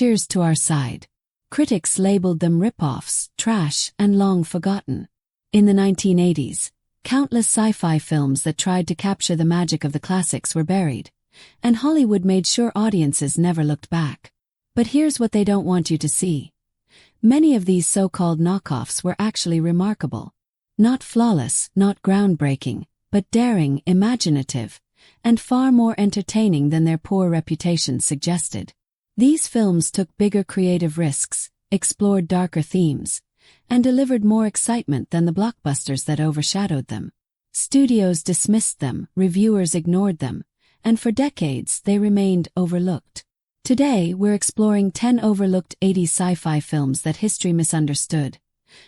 cheers to our side. Critics labeled them rip-offs, trash, and long forgotten. In the 1980s, countless sci-fi films that tried to capture the magic of the classics were buried, and Hollywood made sure audiences never looked back. But here's what they don't want you to see. Many of these so-called knockoffs were actually remarkable. Not flawless, not groundbreaking, but daring, imaginative, and far more entertaining than their poor reputations suggested. These films took bigger creative risks, explored darker themes, and delivered more excitement than the blockbusters that overshadowed them. Studios dismissed them, reviewers ignored them, and for decades they remained overlooked. Today we're exploring 10 overlooked 80s sci-fi films that history misunderstood.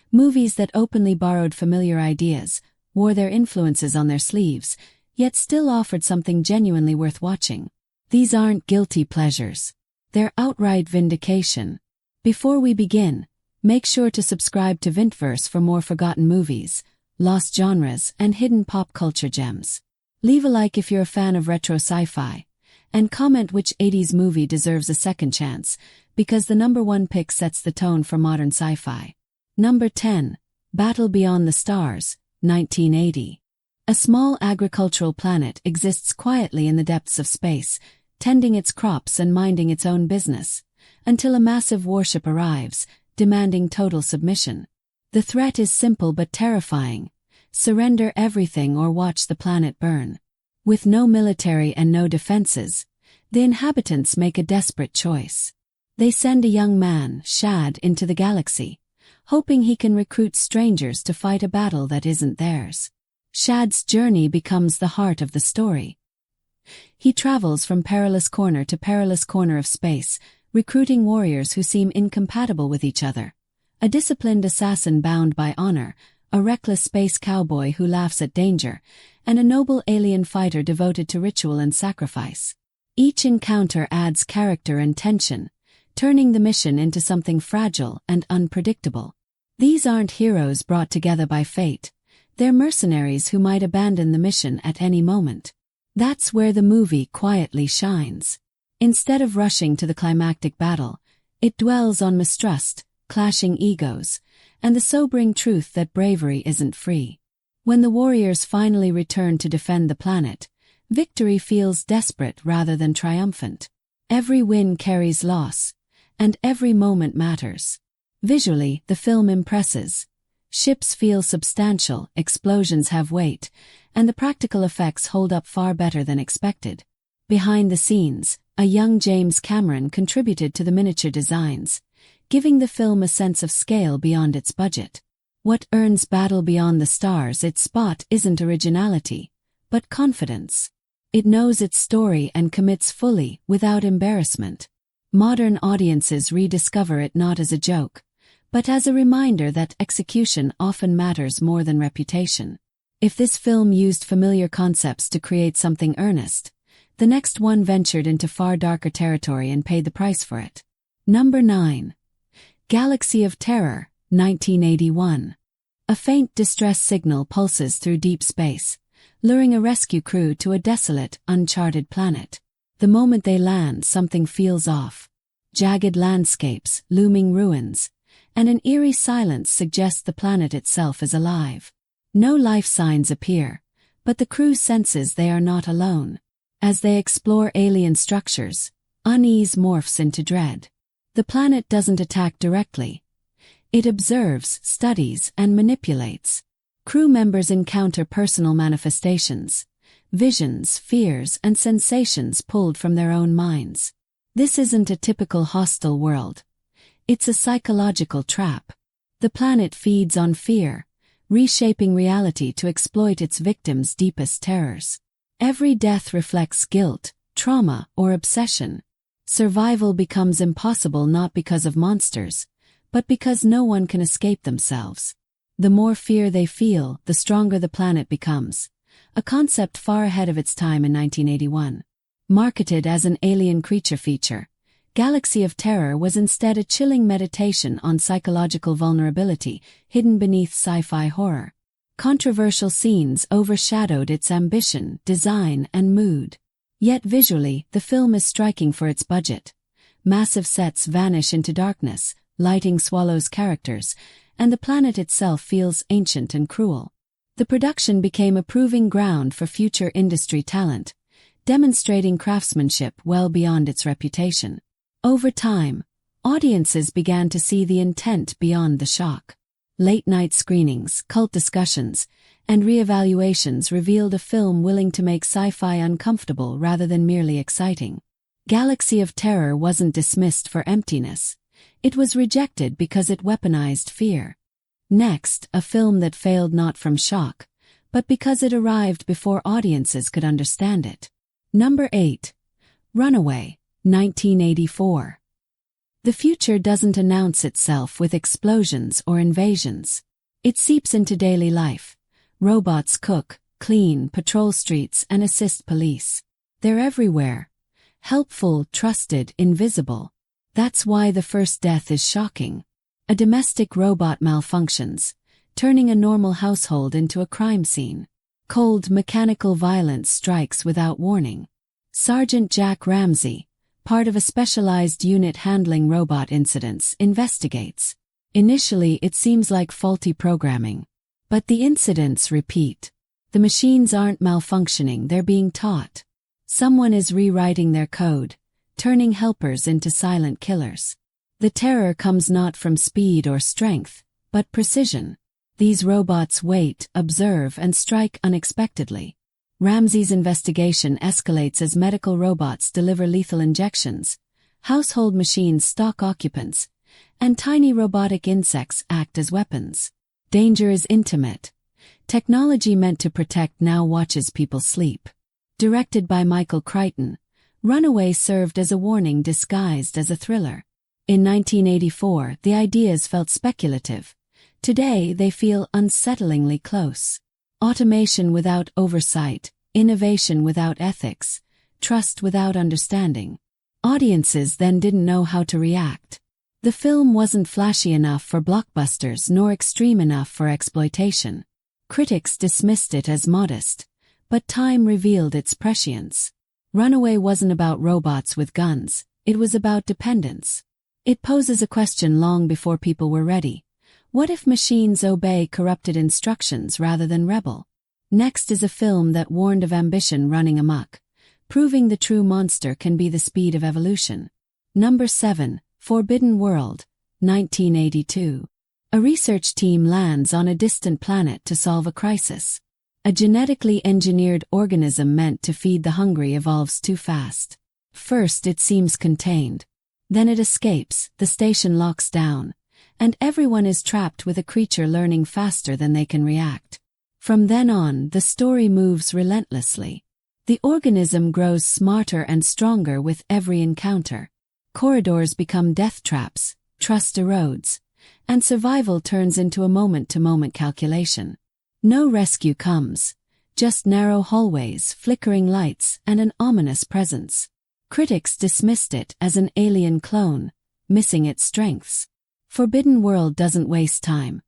Movies that openly borrowed familiar ideas, wore their influences on their sleeves, yet still offered something genuinely worth watching. These aren't guilty pleasures. They're outright vindication. Before we begin, make sure to subscribe to Vintverse for more forgotten movies, lost genres, and hidden pop culture gems. Leave a like if you're a fan of retro sci-fi, and comment which 80s movie deserves a second chance, because the number 1 pick sets the tone for modern sci-fi. Number 10. Battle Beyond the Stars, 1980. A small agricultural planet exists quietly in the depths of space, tending its crops and minding its own business, until a massive warship arrives, demanding total submission. The threat is simple but terrifying: surrender everything or watch the planet burn. With no military and no defenses, the inhabitants make a desperate choice. They send a young man, Shad, into the galaxy, hoping he can recruit strangers to fight a battle that isn't theirs. Shad's journey becomes the heart of the story. He travels from perilous corner to perilous corner of space, recruiting warriors who seem incompatible with each other. A disciplined assassin bound by honor, a reckless space cowboy who laughs at danger, and a noble alien fighter devoted to ritual and sacrifice. Each encounter adds character and tension, turning the mission into something fragile and unpredictable. These aren't heroes brought together by fate. They're mercenaries who might abandon the mission at any moment. That's where the movie quietly shines. Instead of rushing to the climactic battle, it dwells on mistrust, clashing egos, and the sobering truth that bravery isn't free. When the warriors finally return to defend the planet, victory feels desperate rather than triumphant. Every win carries loss, and every moment matters. Visually, the film impresses. Ships feel substantial, explosions have weight, and the practical effects hold up far better than expected. Behind the scenes, a young James Cameron contributed to the miniature designs, giving the film a sense of scale beyond its budget. What earns Battle Beyond the Stars its spot isn't originality, but confidence. It knows its story and commits fully, without embarrassment. Modern audiences rediscover it not as a joke, but as a reminder that execution often matters more than reputation. If this film used familiar concepts to create something earnest, the next one ventured into far darker territory and paid the price for it. Number 9. Galaxy of Terror, 1981. A faint distress signal pulses through deep space, luring a rescue crew to a desolate, uncharted planet. The moment they land, something feels off. Jagged landscapes, looming ruins, and an eerie silence suggest the planet itself is alive. No life signs appear, but the crew senses they are not alone. As they explore alien structures, unease morphs into dread. The planet doesn't attack directly. It observes, studies, and manipulates. Crew members encounter personal manifestations, visions, fears, and sensations pulled from their own minds. This isn't a typical hostile world. It's a psychological trap. The planet feeds on fear, reshaping reality to exploit its victims' deepest terrors. Every death reflects guilt, trauma, or obsession. Survival becomes impossible not because of monsters, but because no one can escape themselves. The more fear they feel, the stronger the planet becomes, a concept far ahead of its time in 1981. Marketed as an alien creature feature, Galaxy of Terror was instead a chilling meditation on psychological vulnerability hidden beneath sci-fi horror. Controversial scenes overshadowed its ambition, design, and mood. Yet visually, the film is striking for its budget. Massive sets vanish into darkness, lighting swallows characters, and the planet itself feels ancient and cruel. The production became a proving ground for future industry talent, demonstrating craftsmanship well beyond its reputation. Over time, audiences began to see the intent beyond the shock. Late-night screenings, cult discussions, and re-evaluations revealed a film willing to make sci-fi uncomfortable rather than merely exciting. Galaxy of Terror wasn't dismissed for emptiness. It was rejected because it weaponized fear. Next, a film that failed not from shock, but because it arrived before audiences could understand it. Number 8. Runaway, 1984. The future doesn't announce itself with explosions or invasions. It seeps into daily life. Robots cook, clean, patrol streets, and assist police. They're everywhere. Helpful, trusted, invisible. That's why the first death is shocking. A domestic robot malfunctions, turning a normal household into a crime scene. Cold, mechanical violence strikes without warning. Sergeant Jack Ramsey, part of a specialized unit handling robot incidents, investigates. Initially, it seems like faulty programming. But the incidents repeat. The machines aren't malfunctioning, they're being taught. Someone is rewriting their code, turning helpers into silent killers. The terror comes not from speed or strength, but precision. These robots wait, observe, and strike unexpectedly. Ramsey's investigation escalates as medical robots deliver lethal injections, household machines stalk occupants, and tiny robotic insects act as weapons. Danger is intimate. Technology meant to protect now watches people sleep. Directed by Michael Crichton, Runaway served as a warning disguised as a thriller. In 1984, the ideas felt speculative. Today, they feel unsettlingly close. Automation without oversight, innovation without ethics, trust without understanding. Audiences then didn't know how to react. The film wasn't flashy enough for blockbusters nor extreme enough for exploitation. Critics dismissed it as modest, but time revealed its prescience. Runaway wasn't about robots with guns, it was about dependence. It poses a question long before people were ready. What if machines obey corrupted instructions rather than rebel? Next is a film that warned of ambition running amok, proving the true monster can be the speed of evolution. Number 7. Forbidden World, 1982. A research team lands on a distant planet to solve a crisis. A genetically engineered organism meant to feed the hungry evolves too fast. First it seems contained. Then it escapes, the station locks down, and everyone is trapped with a creature learning faster than they can react. From then on, the story moves relentlessly. The organism grows smarter and stronger with every encounter. Corridors become death traps, trust erodes, and survival turns into a moment-to-moment calculation. No rescue comes, just narrow hallways, flickering lights, and an ominous presence. Critics dismissed it as an alien clone, missing its strengths. Forbidden World doesn't waste time.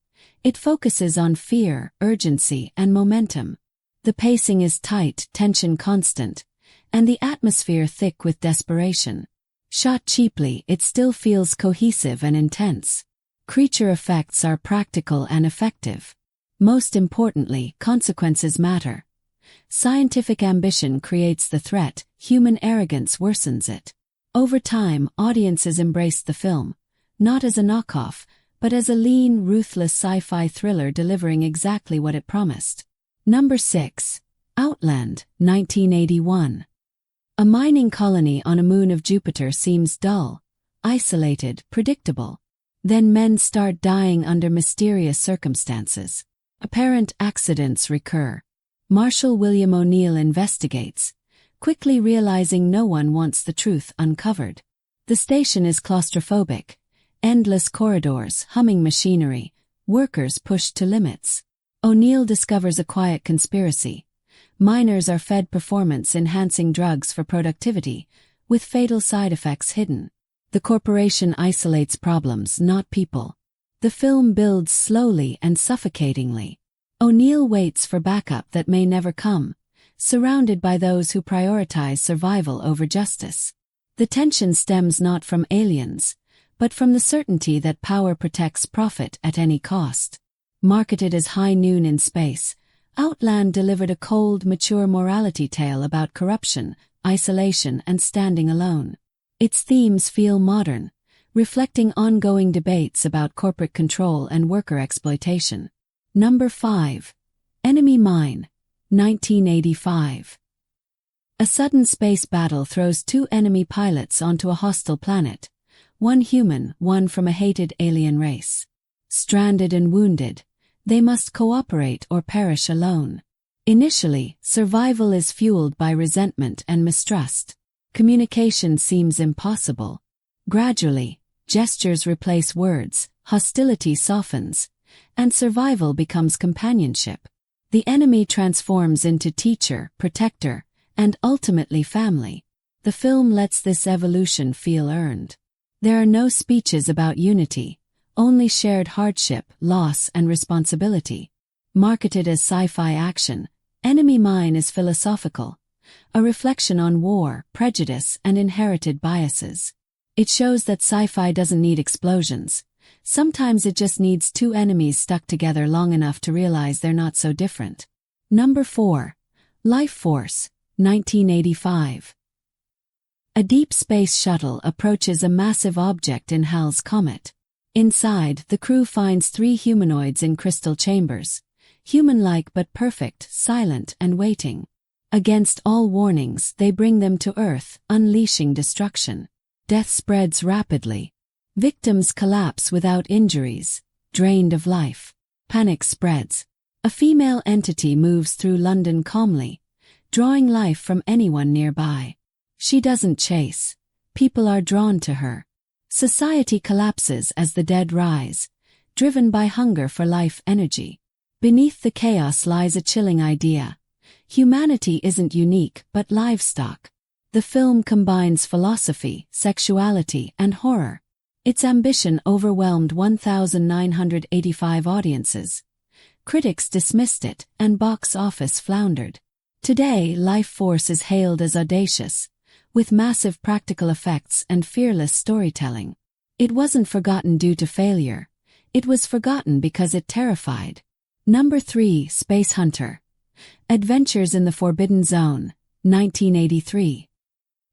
It focuses on fear, urgency, and momentum. The pacing is tight, tension constant, and the atmosphere thick with desperation. Shot cheaply, it still feels cohesive and intense. Creature effects are practical and effective. Most importantly, consequences matter. Scientific ambition creates the threat, human arrogance worsens it. Over time, audiences embraced the film, not as a knockoff, but as a lean, ruthless sci-fi thriller delivering exactly what it promised. Number 6. Outland, 1981. A mining colony on a moon of Jupiter seems dull, isolated, predictable. Then men start dying under mysterious circumstances. Apparent accidents recur. Marshal William O'Neill investigates, quickly realizing no one wants the truth uncovered. The station is claustrophobic. Endless corridors, humming machinery, workers pushed to limits. O'Neill discovers a quiet conspiracy. Miners are fed performance-enhancing drugs for productivity, with fatal side effects hidden. The corporation isolates problems, not people. The film builds slowly and suffocatingly. O'Neill waits for backup that may never come, surrounded by those who prioritize survival over justice. The tension stems not from aliens, but from the certainty that power protects profit at any cost. Marketed as high noon in space, Outland delivered a cold, mature morality tale about corruption, isolation, and standing alone. Its themes feel modern, reflecting ongoing debates about corporate control and worker exploitation. Number 5. Enemy Mine, 1985. A sudden space battle throws two enemy pilots onto a hostile planet, one human, one from a hated alien race. Stranded and wounded, they must cooperate or perish alone. Initially, survival is fueled by resentment and mistrust. Communication seems impossible. Gradually, gestures replace words, hostility softens, and survival becomes companionship. The enemy transforms into teacher, protector, and ultimately family. The film lets this evolution feel earned. There are no speeches about unity, only shared hardship, loss, and responsibility. Marketed as sci-fi action, Enemy Mine is philosophical, a reflection on war, prejudice, and inherited biases. It shows that sci-fi doesn't need explosions. Sometimes it just needs two enemies stuck together long enough to realize they're not so different. Number 4. Lifeforce, 1985. A deep space shuttle approaches a massive object in Hall's Comet. Inside, the crew finds 3 humanoids in crystal chambers, human-like but perfect, silent and waiting. Against all warnings, they bring them to Earth, unleashing destruction. Death spreads rapidly. Victims collapse without injuries, drained of life. Panic spreads. A female entity moves through London calmly, drawing life from anyone nearby. She doesn't chase. People are drawn to her. Society collapses as the dead rise, driven by hunger for life energy. Beneath the chaos lies a chilling idea. Humanity isn't unique but livestock. The film combines philosophy, sexuality, and horror. Its ambition overwhelmed 1,985 audiences. Critics dismissed it, and box office floundered. Today, Lifeforce is hailed as audacious, with massive practical effects and fearless storytelling. It wasn't forgotten due to failure. It was forgotten because it terrified. Number 3. Space Hunter. Adventures in the Forbidden Zone, 1983.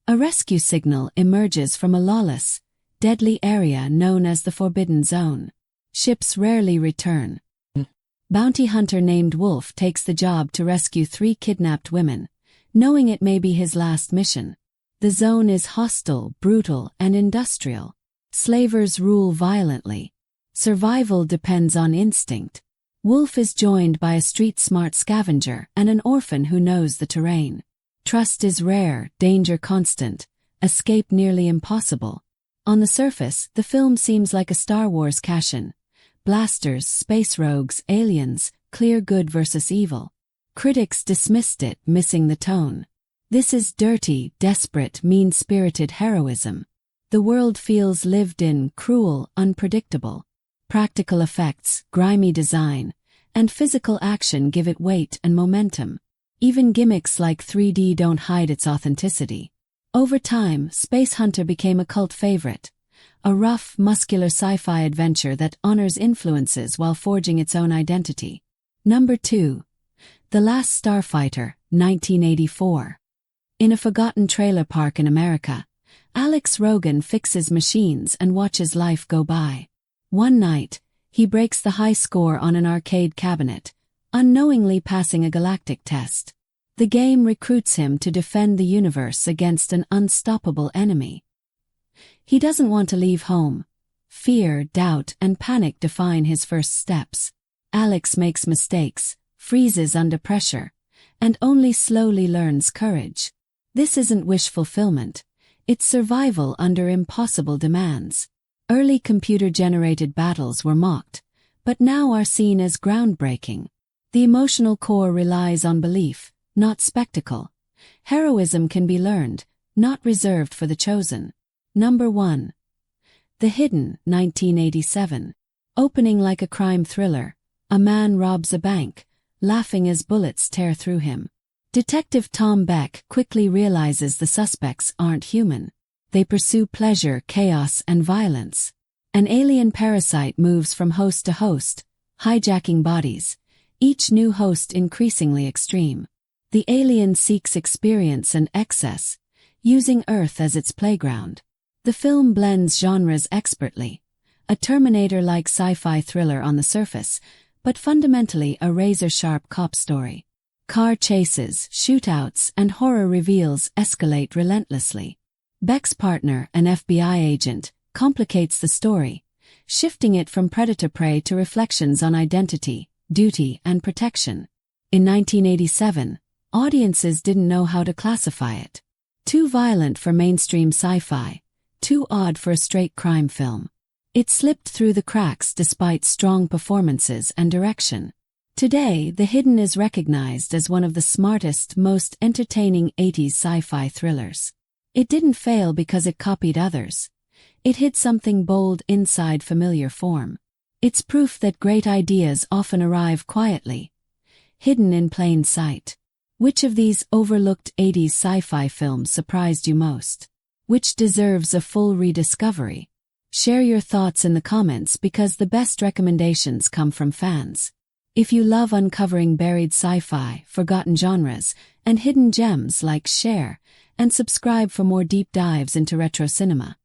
A rescue signal emerges from a lawless, deadly area known as the Forbidden Zone. Ships rarely return. Bounty hunter named Wolf takes the job to rescue 3 kidnapped women, knowing it may be his last mission. The zone is hostile, brutal, and industrial. Slavers rule violently. Survival depends on instinct. Wolf is joined by a street-smart scavenger and an orphan who knows the terrain. Trust is rare, danger constant, escape nearly impossible. On the surface, the film seems like a Star Wars cash-in. Blasters, space rogues, aliens, clear good versus evil. Critics dismissed it, missing the tone. This is dirty, desperate, mean-spirited heroism. The world feels lived in, cruel, unpredictable. Practical effects, grimy design, and physical action give it weight and momentum. Even gimmicks like 3D don't hide its authenticity. Over time, Space Hunter became a cult favorite. A rough, muscular sci-fi adventure that honors influences while forging its own identity. Number 2. The Last Starfighter, 1984. In a forgotten trailer park in America, Alex Rogan fixes machines and watches life go by. One night, he breaks the high score on an arcade cabinet, unknowingly passing a galactic test. The game recruits him to defend the universe against an unstoppable enemy. He doesn't want to leave home. Fear, doubt, and panic define his first steps. Alex makes mistakes, freezes under pressure, and only slowly learns courage. This isn't wish fulfillment. It's survival under impossible demands. Early computer-generated battles were mocked, but now are seen as groundbreaking. The emotional core relies on belief, not spectacle. Heroism can be learned, not reserved for the chosen. Number 1. The Hidden, 1987. Opening like a crime thriller, a man robs a bank, laughing as bullets tear through him. Detective Tom Beck quickly realizes the suspects aren't human. They pursue pleasure, chaos, and violence. An alien parasite moves from host to host, hijacking bodies, each new host increasingly extreme. The alien seeks experience and excess, using Earth as its playground. The film blends genres expertly, a Terminator-like sci-fi thriller on the surface, but fundamentally a razor-sharp cop story. Car chases, shootouts, and horror reveals escalate relentlessly. Beck's partner, an FBI agent, complicates the story, shifting it from predator-prey to reflections on identity, duty, and protection. In 1987, audiences didn't know how to classify it. Too violent for mainstream sci-fi, too odd for a straight crime film. It slipped through the cracks despite strong performances and direction. Today, The Hidden is recognized as one of the smartest, most entertaining 80s sci-fi thrillers. It didn't fail because it copied others. It hid something bold inside familiar form. It's proof that great ideas often arrive quietly, hidden in plain sight. Which of these overlooked 80s sci-fi films surprised you most? Which deserves a full rediscovery? Share your thoughts in the comments because the best recommendations come from fans. If you love uncovering buried sci-fi, forgotten genres, and hidden gems, like, share, and subscribe for more deep dives into retro cinema.